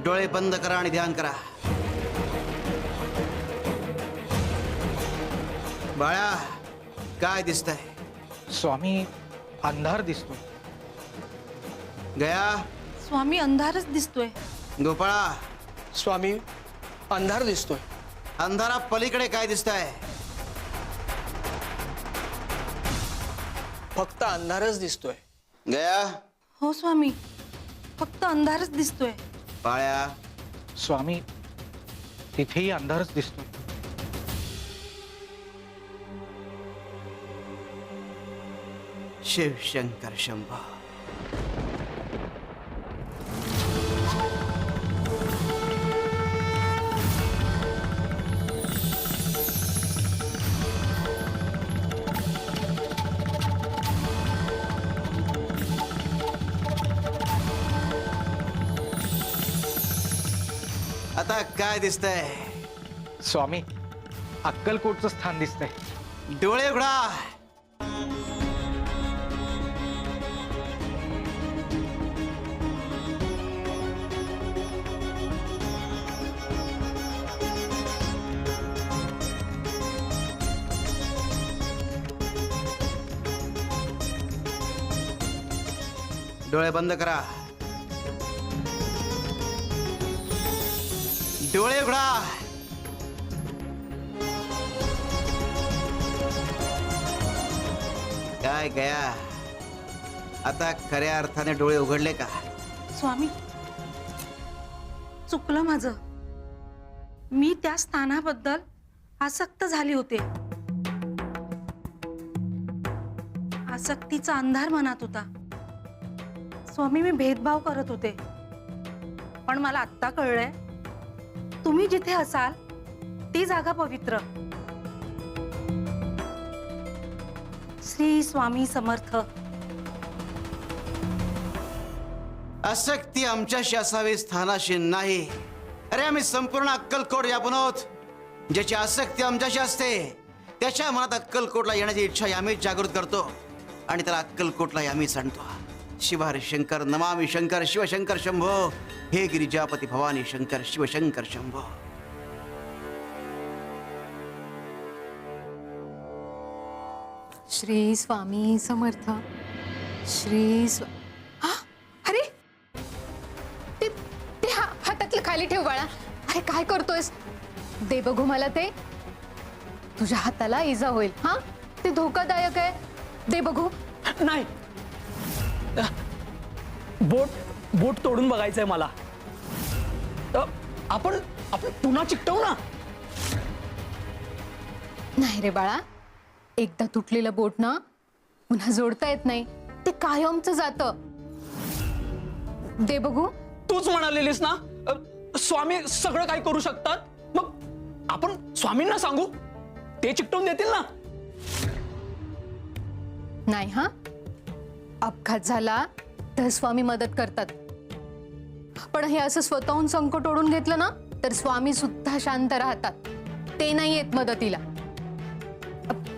डोळे बंद करा आणि ध्यान करा. बाळा, काय दिसतंय? स्वामी, अंधार दिसतोय. गया. स्वामी, अंधारच दिसतोय. गोपाळा. स्वामी, अंधार दिसतोय. अंधारा पलीकडे काय दिसतंय? फक्त अंधारच दिसतोय. गया. हो स्वामी, फक्त अंधारच दिसतोय. बाळ्या. स्वामी, तिथेही अंधारच दिसतोय. शिव शंकर शंभो. आता काय दिसतंय? स्वामी, अक्कलकोटचं स्थान दिसतंय. डोळे उघडा. डोळे बंद करा. डोळे उघडा. काय गया, आता खऱ्या अर्थाने डोळे उघडले का? स्वामी, चुकलं माझं. मी त्या स्थानाबद्दल आसक्त झाली होते. आसक्तीचा अंधार मनात होता. स्वामी, मी भेदभाव करत होते. पण मला आत्ता कळलंय, तुम्ही जिथे असाल ती जागा पवित्र. श्री स्वामी समर्थ. आसक्ती आमच्याशी असावी, स्थानाशी नाही. अरे, आम्ही संपूर्ण अक्कलकोट व्यापून आहोत. ज्याची आसक्ती आमच्याशी असते त्याच्या मनात अक्कलकोटला येण्याची इच्छा आम्हीच जागृत करतो आणि त्याला अक्कलकोटला आम्हीच आणतो. शिवहर शंकर नमामि शंकर शिवशंकर शंभो. हे गिरिजापती भवानी शंकर शिवशंकर शंभो. श्री स्वामी समर्थ. अरे, ते हातातलं खाली ठेव बाळा. अरे, काय करतोयस? दे बघू मला ते. तुझ्या हाताला इजा होईल. हा, ते धोकादायक आहे. दे बघू. नाही, बोट तोडून बघायचंय मला. आपण पुन्हा चिकटवू ना. नाही रे बाळा, एकदा तुटलेलं बोट ना पुन्हा जोडता येत नाही. ते कायमचं जातं. दे बघू. तूच म्हणालेलीस ना स्वामी सगळं काय करू शकतात. मग आपण स्वामींना सांगू, ते चिकटवून देतील ना. नाही हा, अपघात झाला तर स्वामी मदत करतात. पण हे असं स्वतःहून संकट ओढून घेतलं ना तर स्वामी सुद्धा शांत राहतात. ते नाही येत मदतीला.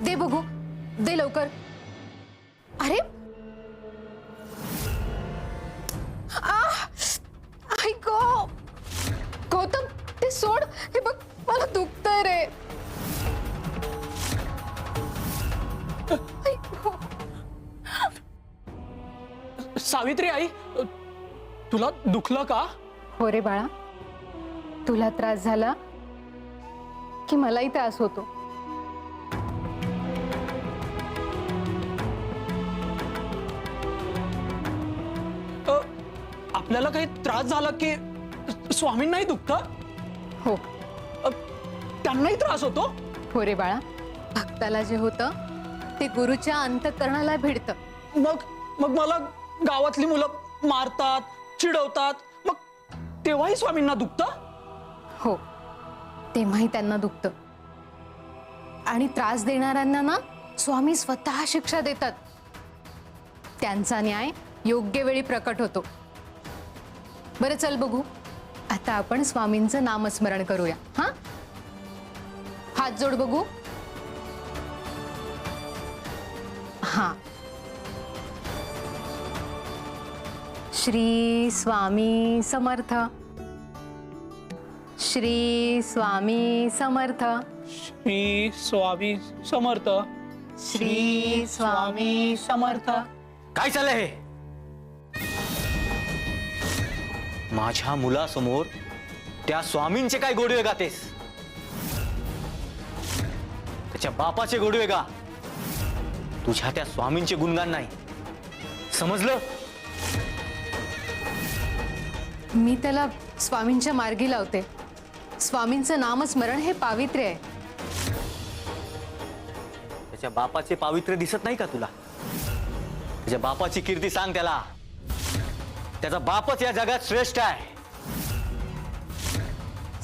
दे बघू, दे लवकर. अरे, ऐको गौतम, ते सोड. हे बघ, मला दुखतंय रे. सावित्री आई, तुला दुखलं का? हो रे बाळा, तुला त्रास झाला की मलाही त्रास होतो. आपल्याला काही त्रास झाला की स्वामींनाही दुखतं? हो. त्यांनाही त्रास होतो? हो रे बाळा, भक्ताला जे होतं ते गुरुच्या अंतःकरणाला भिडतं. मग मला गावातली मुलं मारतात, चिडवतात, मग तेव्हाही स्वामींना दुखतं? हो, तेव्हाही त्यांना दुखतं. आणि त्रास देणाऱ्यांना ना स्वामी स्वतः शिक्षा देतात. त्यांचा न्याय योग्य वेळी प्रकट होतो. बरं, चल बघू, आता आपण स्वामींचं नामस्मरण करूया. हा, हात जोड बघू. हा. श्री स्वामी समर्थ. श्री स्वामी समर्थ. श्री स्वामी समर्थ. श्री स्वामी समर्थ. काय चाललंय हे? माझ्या मुलासमोर त्या स्वामींचे काय गोडवे गातेस? त्याच्या बापाचे गोडवे गा. तुझ्या त्या स्वामींचे गुणगान नाही. समजलं? मी त्याला स्वामींच्या मार्गी लावते. स्वामींचं नामस्मरण हे पावित्र्य आहे. त्याच्या बापाचे पावित्र्य दिसत नाही का तुला? त्याच्या बापाची कीर्ती सांग त्याला. त्याचा बापच या जगात श्रेष्ठ आहे.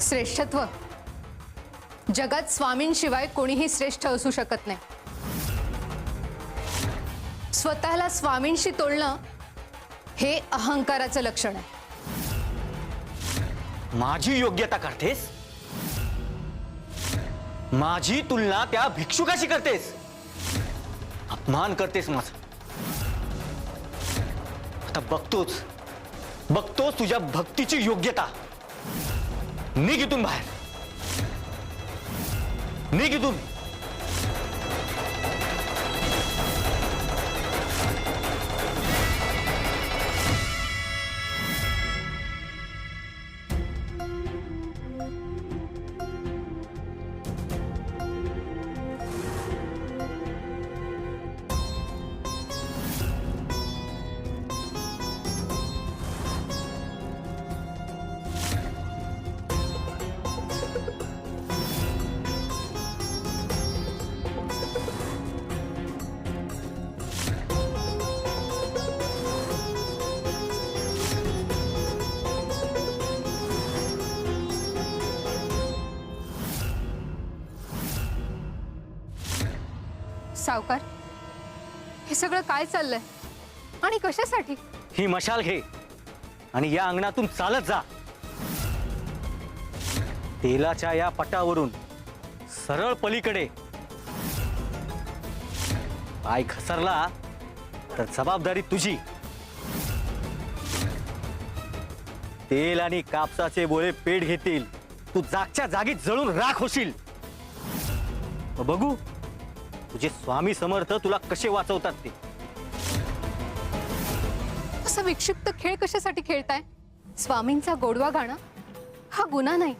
श्रेष्ठत्व जगात स्वामींशिवाय कोणीही श्रेष्ठ असू शकत नाही. स्वतःला स्वामींशी तोलणं हे अहंकाराचं लक्षण आहे. माझी योग्यता करतेस? माझी तुलना त्या भिक्षुकाशी करतेस? अपमान करतेस माझा. आता बघतोच तुझ्या भक्तीची योग्यता. निघ इथून बाहेर. निघ इथून. सावकार, हे सगळं काय चाललंय आणि कशासाठी? ही मशाल घे आणि या अंगणातून चालत जा. तेलाच्या या पटावरून सरळ पलीकडे. पाय घसरला तर जबाबदारी तुझी. तेल आणि कापसाचे बोळे पेट घेतील. तू जागच्या जागी जळून राख होशील. मग बघू तुझे स्वामी समर्थ तुला कसे वाचवतात ते. असा विक्षिप्त खेळ कशासाठी खेळताय? स्वामींचा गोडवा गाणं हा गुन्हा नाही.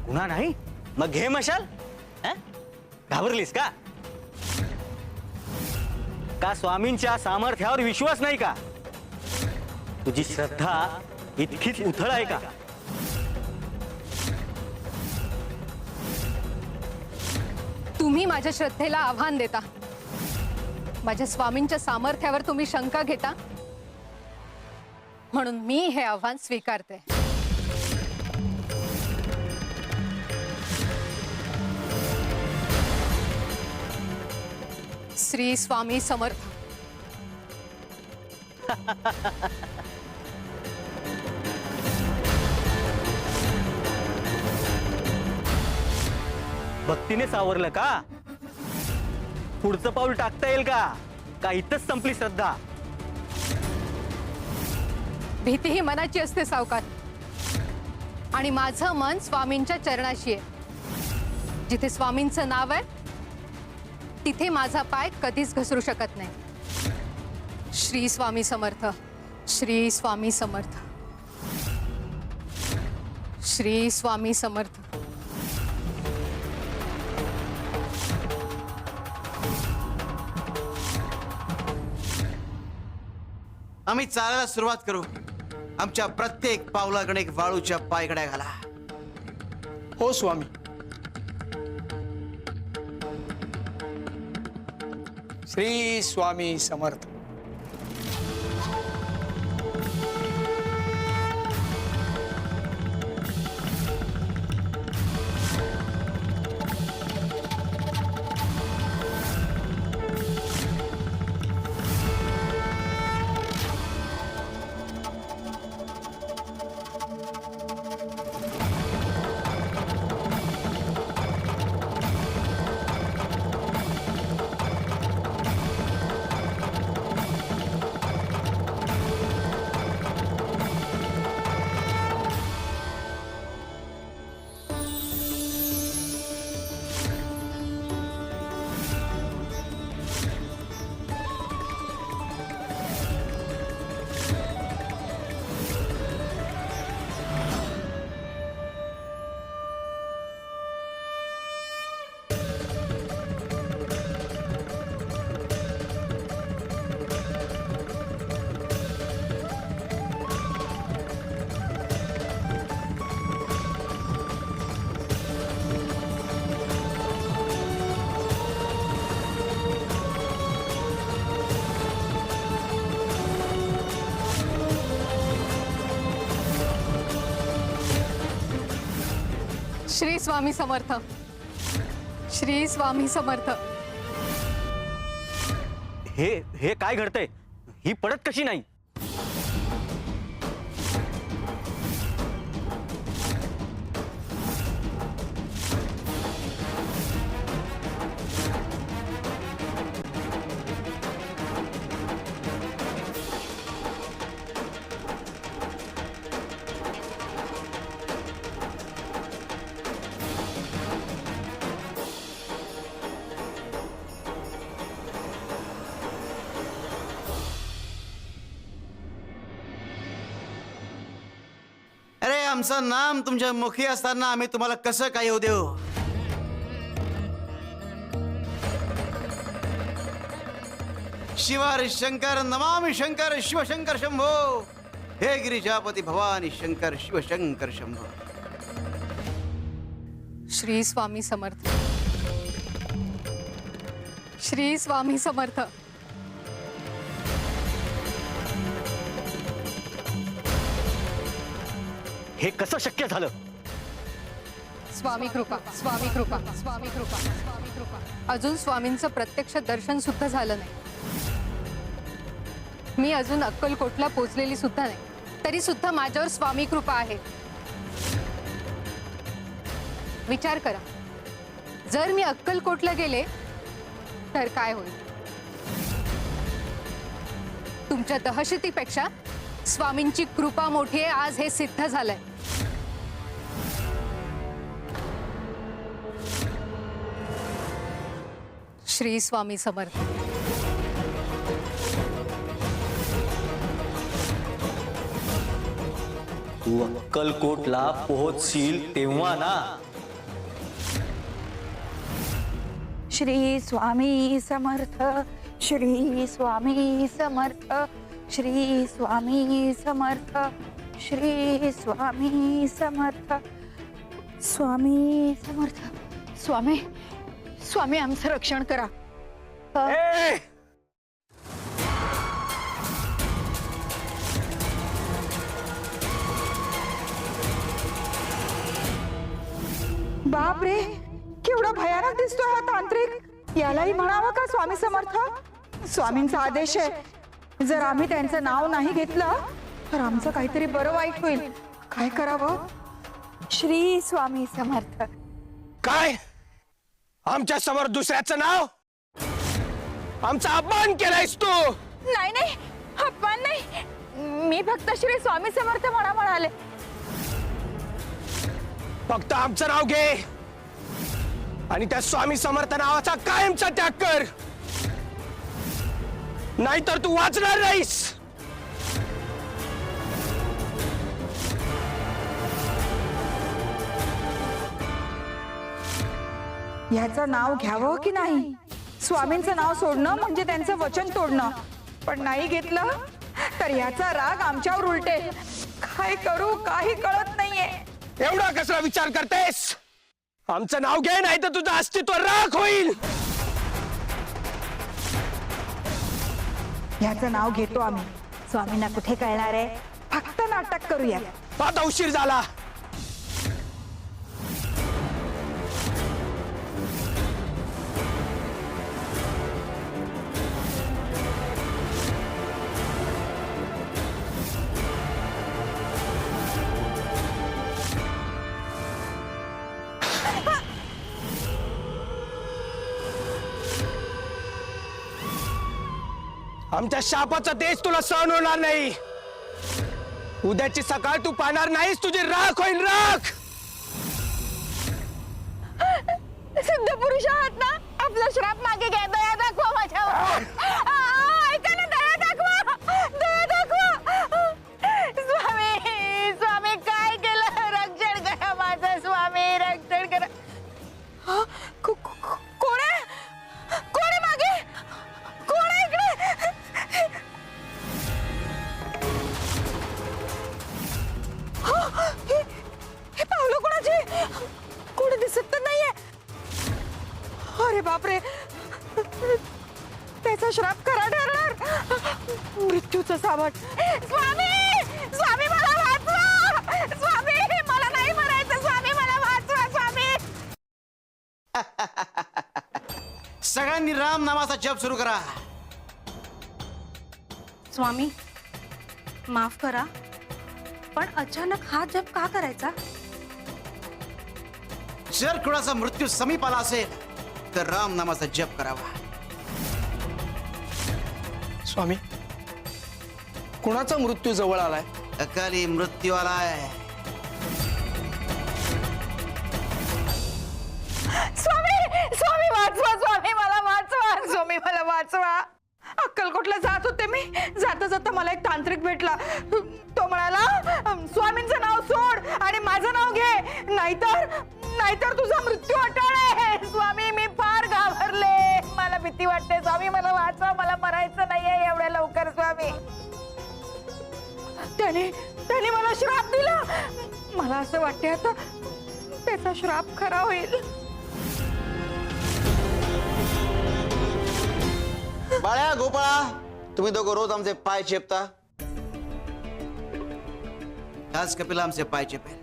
गुन्हा नाही? मग घे मशाल. हं? घाबरलीस का? का स्वामींच्या सामर्थ्यावर विश्वास नाही का? तुझी श्रद्धा इतकीच उथळ आहे का? तुम्ही माझ्या श्रद्धेला आव्हान देता. माझ्या स्वामींच्या सामर्थ्यावर तुम्ही शंका घेता, म्हणून मी हे आव्हान स्वीकारते. श्री स्वामी समर्थ. भक्तीने सावरलं का? पुढचं पाऊल टाकता येईल का? का इथंच संपली श्रद्धा? भीती ही मनाची असते सावकार, आणि माझं मन स्वामींच्या चरणाशी आहे. जिथे स्वामींचं नाव आहे तिथे माझा पाय कधीच घसरू शकत नाही. श्री स्वामी समर्थ. श्री स्वामी समर्थ. श्री स्वामी समर्थ. आम्ही चालायला सुरुवात करू. आमच्या प्रत्येक पावलाकडे एक वाळूच्या पायघड्या घाला. हो स्वामी. श्री स्वामी समर्थ. श्री स्वामी समर्थ. श्री स्वामी समर्थ. हे हे काय घडतंय? ही पडत कशी नाही? अरे आमचं नाम तुमच्या मुखी असताना आम्ही तुम्हाला कसं काय होऊ देऊ? शिवार शंकर नमामि शंकर शिवशंकर शंभो. हे गिरिजापती भवानी शंकर शिवशंकर शंभो. श्री स्वामी समर्थ. श्री स्वामी समर्थ. हे कसं शक्य झालं? स्वामी कृपा. स्वामी कृपा. स्वामी कृपा. स्वामी कृपा. अजून स्वामींचं प्रत्यक्ष दर्शन सुद्धा झालं नाही. मी अजून अक्कलकोटला पोचलेली सुद्धा नाही, तरी सुद्धा माझ्यावर स्वामी कृपा आहे. विचार करा, जर मी अक्कलकोटला गेले तर काय होईल? तुमच्या दहशतीपेक्षा स्वामींची कृपा मोठी आहे. आज हे सिद्ध झालंय. श्री स्वामी समर्थ. तू अक्कलकोटला पोहोचशील तेव्हा ना. श्री स्वामी समर्थ. श्री स्वामी समर्थ. श्री स्वामी समर्थ. श्री स्वामी समर्थ. स्वामी समर्थ. स्वामी स्वामी आमचं रक्षण करा. बाप रे, केवढा भयानक दिसतोय हा तांत्रिक. यालाही म्हणावं का स्वामी समर्थ? स्वामींचा आदेश आहे, जर आम्ही त्यांचं नाव नाही घेतलं तर आमचं काहीतरी बरं वाईट होईल. काय करावं? श्री स्वामी समर्थ. काय आमच्या समोर दुसऱ्याचं नाव? आमचा अपमान केलायस तू. नाही नाही, अपमान नाही. मी फक्त श्री स्वामी समर्थ म्हणाले. फक्त आमचं नाव घे आणि त्या स्वामी समर्थ नावाचा कायमचा त्याग कर, नाहीतर तू वाचणार नाहीस. याचं नाव घ्यावं की नाही? स्वामींचं नाव सोडणं म्हणजे त्यांचं वचन तोडणं. पण नाही घेतलं तर याचा राग आमच्यावर उलटेल. काय करू काही कळत नाहीये. एवढा कसला विचार करतेस? आमचं नाव घे, नाही तर तुझं अस्तित्व राख होईल. याचं नाव घेतो आम्ही. स्वामींना कुठे कळणार आहे? फक्त नाटक करूया. आता उशीर झाला. आमच्या शापाचा तेज तुला सहन होणार नाही. उद्याची सकाळ तू पाहणार नाहीस. तुझी राख होईल, राख. सिद्ध पुरुष आहात ना, आपला श्राप मागे घ्या. दया दाखवा माझ्यावर. ऐका ना, दया दाखवा. दया दाखवा. स्वामी स्वामी काय केलं? रक्षण करा माझं स्वामी, रक्षण करा. कोण आहे? कोण आहे मागे? कोण आहे इकडे? हे पावलं कोणाची? कोणी दिसत तर नाहीये. अरे बापरे, त्याचा श्राप खरा ठरणार. मृत्यूचं सावट. स्वामी स्वामी मला वाचवा. स्वामी मला नाही मरायचं. स्वामी मला वाचवा. स्वामी सगळ्यांनी राम नामाचा जप सुरू करा. स्वामी माफ करा, पण अचानक हा जप का करायचा? जर कुणाचा मृत्यू समीप आला असेल तर राम नामाचा जप करावा. स्वामी, कुणाचा मृत्यू जवळ आलाय? अकाली मृत्यू आलाय. स्वामी स्वामी वाचवा, स्वामी मला वाचवा, स्वामी मला वाचवा. अक्कलकोटला जात होते मी. जाता जाता मला एक तांत्रिक भेटला. तो म्हणाला, स्वामींचं नाव सोड आणि माझं नाव घे, नाहीतर नाहीतर तुझा मृत्यू अटळ आहे. स्वामी मी फार घाबरले, मला भीती वाटते. स्वामी मला वाचवा, मला मरायचं नाहीये एवढ्या लवकर. स्वामी, त्याने मला श्राप दिला. मला असं वाटते आता त्याचा श्राप खरा होईल. बाळ्या, गोपाळा, तुम्ही दोघं रोज आमचे पाय चेपता. आज कपिला आमचे पाय चेपेल.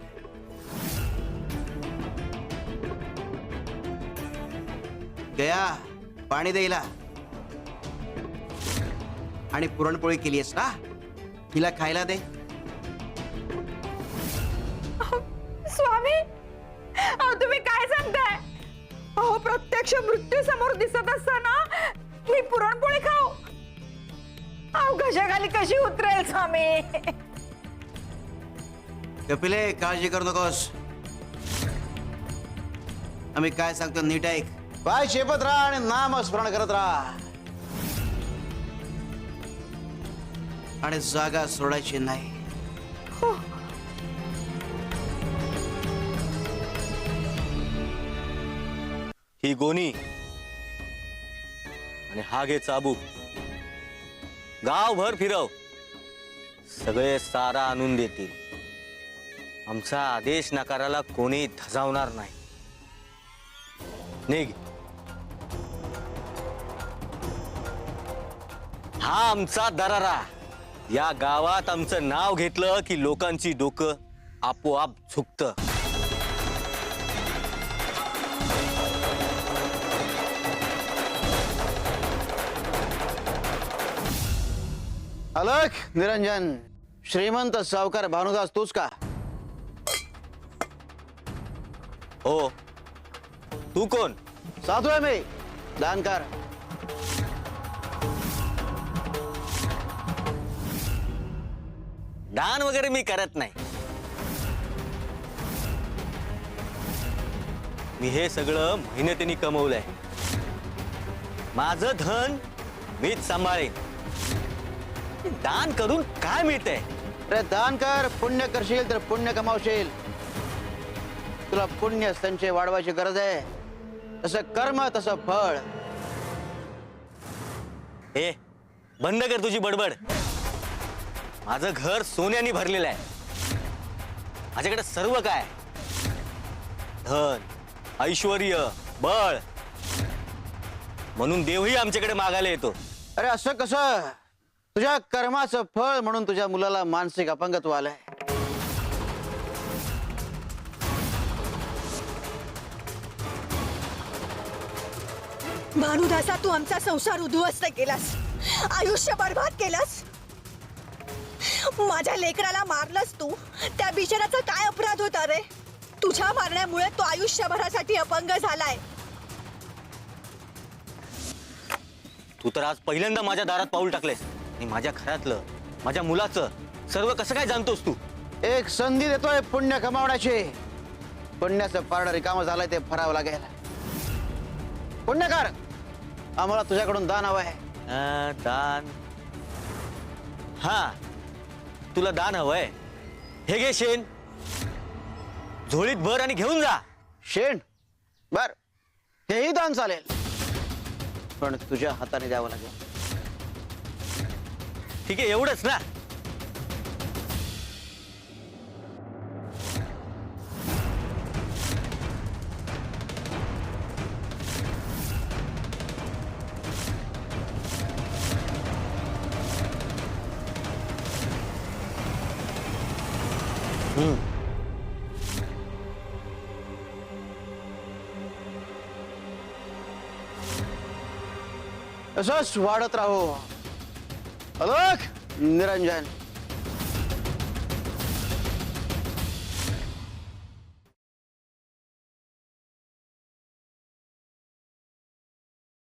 गया, पाणी द्यायला. आणि पुरणपोळी केलीस ना, तिला खायला दे. स्वामी, अहो तुम्ही काय सांगताय? अहो प्रत्यक्ष मृत्यू समोर दिसत असताना मी पुरणपोळी खाऊ? अहो घशाखाली कशी उतरेल स्वामी? कपिले, काळजी करू नकोस. आम्ही काय सांगतो नीट ऐक. पाय चेपत राहा आणि नाम स्मरण करत राहा. आणि जागा सोडायची नाही. ही गोनी आणि हा घे चाबूक. गावभर फिरव, सगळे सारा आणून देतील. आमचा आदेश नाकाराला कोणी धजावणार नाही. निघ. हा आमचा दरारा. या गावात आमचं नाव घेतलं की लोकांची डोकं आपोआप झुकतं. अलख, निरंजन, श्रीमंत सावकार भानुदास तूच का? हो. तू कोण? साधू आहे मी, दानकार. दान वगैरे मी करत नाही. मी हे सगळं मेहनतीने कमवलंय. माझं धन मीच सांभाळेन. दान करून काय मिळतंय? अरे दान कर, पुण्य करशील तर पुण्य कमावशील. तुला पुण्य संचय वाढवायची गरज आहे. तसं कर्म तसं फळ. ए, बंद कर तुझी बडबड. माझं घर सोन्याने भरलेलं आहे. माझ्याकडे सर्व काय, धन, ऐश्वर्य, बळ. म्हणून देवही आमच्याकडे मागायला येतो. अरे असं कसं? तुझ्या कर्माचं फळ म्हणून तुझ्या मुलाला मानसिक अपंगत्व आलंय. भानुदासा, तू आमचा संसार उद्ध्वस्त केलास, आयुष्य बर्बाद केलंस. माझ्या लेकराला मारलंस तू. त्या बिचाराचा काय अपराध होता रे? तुझ्या मारण्यामुळे तो आयुष्यभरासाठी अपंग झालाय. तू तर आज पहिल्यांदा माझ्या दारात पाऊल टाकलेस. आणि माझ्या घरातलं, माझ्या मुलाचं सर्व कसं काय जाणतोस तू? एक संधी देतोय पुण्य कमावण्याची. पुण्याचं पारडं रिकामं झालंय, ते फरावं लागेल. पुण्यकार, आम्हाला तुझ्याकडून दान हवंय. दान? हा, तुला दान हवंय. हे घे शेण, झोळीत भर आणि घेऊन जा. शेण? बर, हेही दान चालेल, पण तुझ्या हाताने द्यावं लागेल. ठीक आहे, एवढंच ना? असंच वाढत राहो. अलक निरंजन.